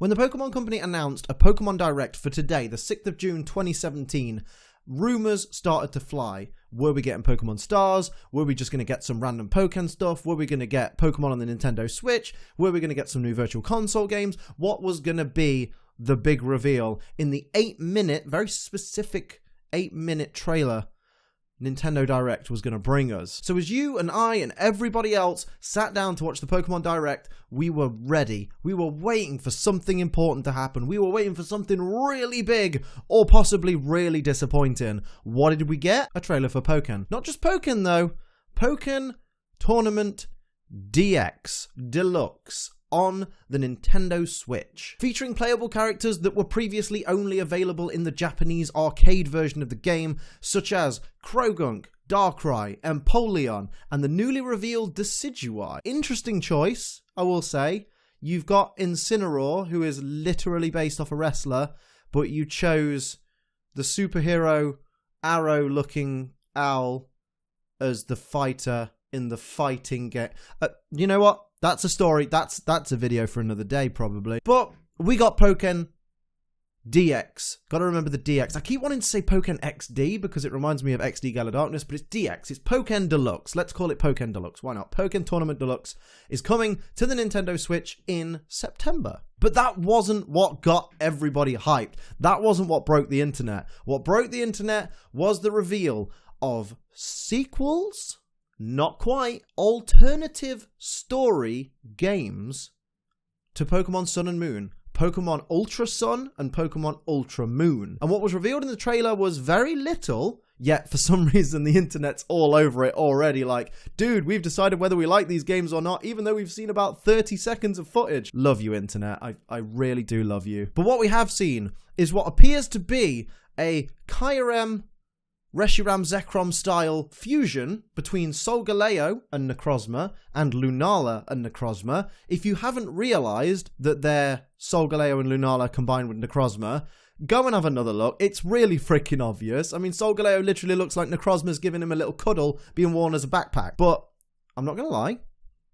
When the Pokemon Company announced a Pokemon Direct for today, the 6th of June 2017, rumours started to fly. Were we getting Pokemon Stars? Were we just going to get some random Pokémon stuff? Were we going to get Pokemon on the Nintendo Switch? Were we going to get some new Virtual Console games? What was going to be the big reveal in the 8-minute, very specific 8-minute trailer Nintendo Direct was going to bring us? So as you and I and everybody else sat down to watch the Pokemon Direct, we were ready. We were waiting for something important to happen. We were waiting for something really big or possibly really disappointing. What did we get? A trailer for Pokémon. Not just Pokémon though. Pokémon Tournament DX Deluxe on the Nintendo Switch, featuring playable characters that were previously only available in the Japanese arcade version of the game, such as Croagunk, Darkrai, Empoleon, and the newly revealed Decidueye. Interesting choice, I will say. You've got Incineroar, who is literally based off a wrestler, but you chose the superhero arrow-looking owl as the fighter in the fighting game. You know what? That's a story. That's a video for another day, probably. But we got Pokémon DX. Gotta remember the DX. I keep wanting to say Pokémon XD because it reminds me of XD Gala Darkness, but it's DX. It's Pokémon Deluxe. Let's call it Pokémon Deluxe. Why not? Pokémon Tournament Deluxe is coming to the Nintendo Switch in September. But that wasn't what got everybody hyped. That wasn't what broke the internet. What broke the internet was the reveal of sequels. Not quite, alternative story games to Pokemon Sun and Moon, Pokemon Ultra Sun and Pokemon Ultra Moon. And what was revealed in the trailer was very little, yet for some reason the internet's all over it already, like, dude, we've decided whether we like these games or not, even though we've seen about 30 seconds of footage. Love you, internet. I really do love you. But what we have seen is what appears to be a Kyurem Reshiram Zekrom style fusion between Solgaleo and Necrozma and Lunala and Necrozma. If you haven't realised that they're Solgaleo and Lunala combined with Necrozma, go and have another look. It's really freaking obvious. I mean, Solgaleo literally looks like Necrozma's giving him a little cuddle being worn as a backpack. But I'm not going to lie.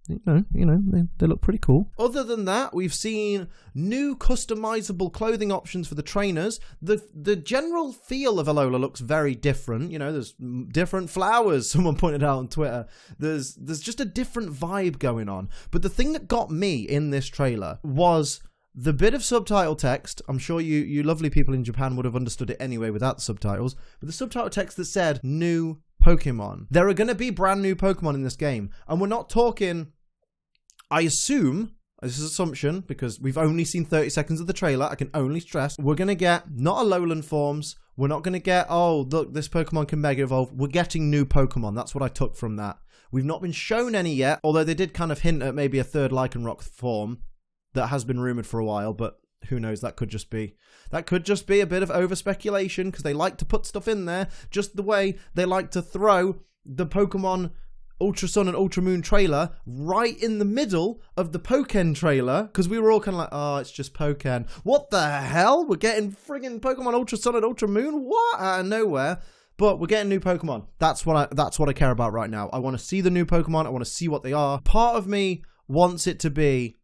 You know, they look pretty cool. Other than that, we've seen new customizable clothing options for the trainers. The general feel of Alola looks very different. You know, there's different flowers, someone pointed out on Twitter. There's just a different vibe going on. But the thing that got me in this trailer was the bit of subtitle text. I'm sure you lovely people in Japan would have understood it anyway without the subtitles. But the subtitle text that said, new Pokemon. There are going to be brand new Pokemon in this game. And we're not talking... I assume, this is assumption, because we've only seen 30 seconds of the trailer, I can only stress, we're going to get not Alolan forms, we're not going to get, oh, look, this Pokemon can Mega Evolve, we're getting new Pokemon, that's what I took from that. We've not been shown any yet, although they did kind of hint at maybe a third Lycanroc form that has been rumoured for a while, but who knows, that could just be a bit of over-speculation, because they like to put stuff in there, just the way they like to throw the Pokemon Ultra Sun and Ultra Moon trailer right in the middle of the Pokken trailer, because we were all kind of like, oh, it's just Pokken. What the hell? We're getting friggin' Pokemon Ultra Sun and Ultra Moon? What? Out of nowhere. But we're getting new Pokemon. That's what I care about right now. I want to see the new Pokemon. I want to see what they are. Part of me wants it to be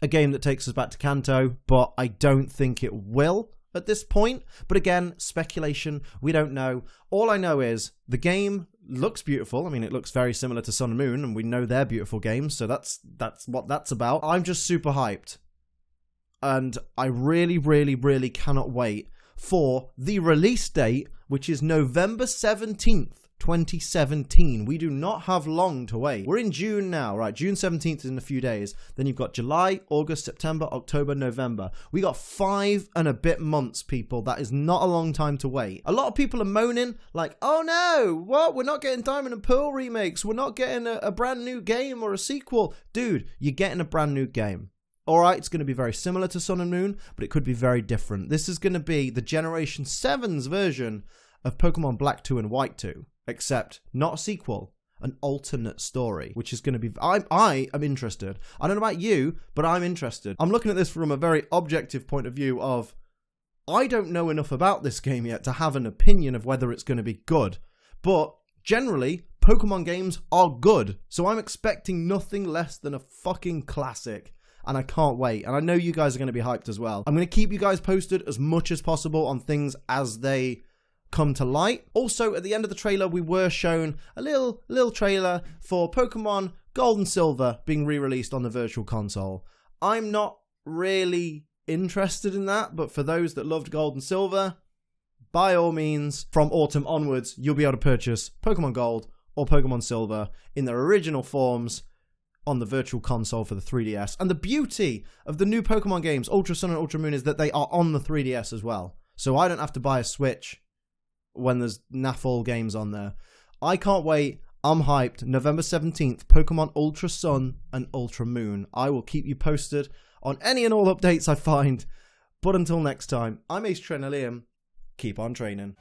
a game that takes us back to Kanto, but I don't think it will at this point. But again, speculation, we don't know. All I know is the game looks beautiful. I mean, it looks very similar to Sun and Moon, and we know they're beautiful games, so that's what that's about. I'm just super hyped. And I really, really, really cannot wait for the release date, which is November 17th. 2017. We do not have long to wait. We're in June now, right? June 17th is in a few days. Then you've got July, August, September, October, November. We got 5 and a bit months, people. That is not a long time to wait. A lot of people are moaning like, oh no, what? We're not getting Diamond and Pearl remakes. We're not getting a brand new game or a sequel. Dude, you're getting a brand new game. Alright, it's going to be very similar to Sun and Moon, but it could be very different. This is going to be the Generation 7's version of Pokemon Black 2 and White 2. Except not a sequel, an alternate story, which is going to be... I am interested. I don't know about you, but I'm interested. I'm looking at this from a very objective point of view of, I don't know enough about this game yet to have an opinion of whether it's going to be good. But generally, Pokemon games are good. So I'm expecting nothing less than a fucking classic. and I can't wait. And I know you guys are going to be hyped as well. I'm going to keep you guys posted as much as possible on things as they come to light. Also, at the end of the trailer, we were shown a little trailer for Pokemon Gold and Silver being re-released on the Virtual Console. I'm not really interested in that, but for those that loved Gold and Silver, by all means, from autumn onwards, you'll be able to purchase Pokemon Gold or Pokemon Silver in their original forms on the Virtual Console for the 3DS. And the beauty of the new Pokemon games, Ultra Sun and Ultra Moon, is that they are on the 3DS as well. So I don't have to buy a Switch when there's naff all games on there. I can't wait. I'm hyped. November 17th, Pokemon Ultra Sun and Ultra Moon. I will keep you posted on any and all updates I find. But until next time, I'm Ace Trenalium. Keep on training.